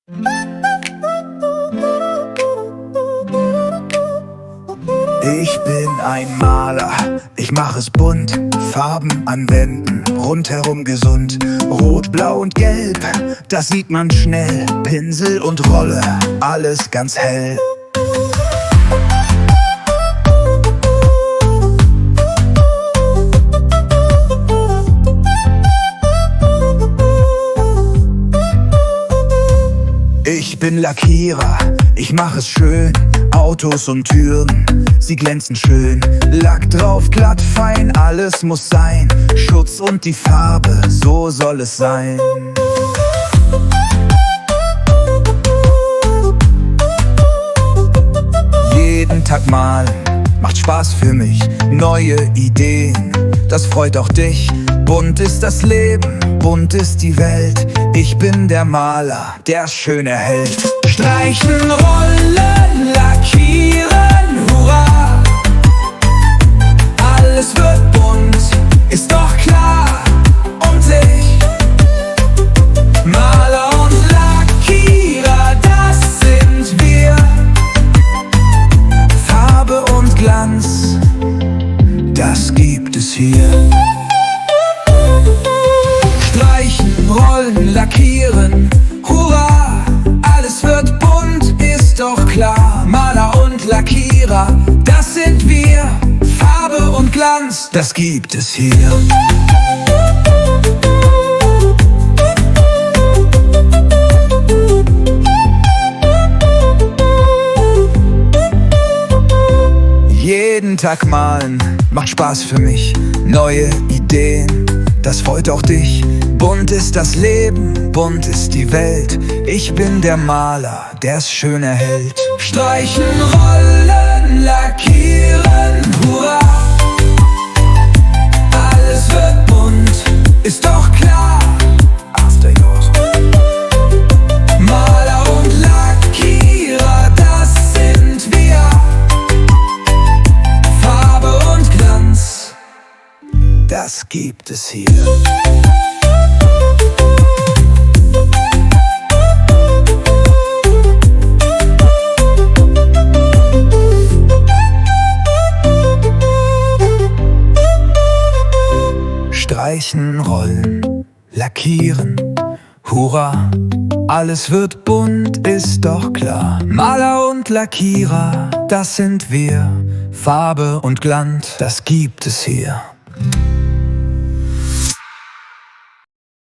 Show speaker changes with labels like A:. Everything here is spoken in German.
A: Ich bin ein Maler, ich mach es bunt, Farben anwenden, rundherum gesund. Rot, blau und gelb, das sieht man schnell, Pinsel und Rolle, alles ganz hell. Ich bin Lackierer, ich mach es schön, Autos und Türen, sie glänzen schön. Lack drauf, glatt, fein, alles muss sein. Schutz und die Farbe, so soll es sein. Jeden Tag malen, macht Spaß für mich, neue Ideen, das freut auch dich. Bunt ist das Leben, bunt ist die Welt. Ich bin der Maler, der schöne Held. Streichen, rollen, lackieren, hurra! Alles wird bunt, ist doch klar. Und ich, Maler und Lackierer, das sind wir. Farbe und Glanz, das gibt es hier. Streichen, rollen, lackieren, hurra! Alles wird bunt, ist doch klar. Maler und Lackierer, das sind wir. Farbe und Glanz, das gibt es hier. Jeden Tag malen, macht Spaß für mich, neue Ideen, das freut auch dich. Bunt ist das Leben, bunt ist die Welt. Ich bin der Maler, der's schön erhält. Streichen, rollen, lackieren, hurra! Alles wird bunt, ist doch klar. Maler und Lackierer, das sind wir. Farbe und Glanz, das gibt es hier. Streichen, rollen, lackieren, hurra! Alles wird bunt, ist doch klar. Maler und Lackierer, das sind wir. Farbe und Glanz, das gibt es hier.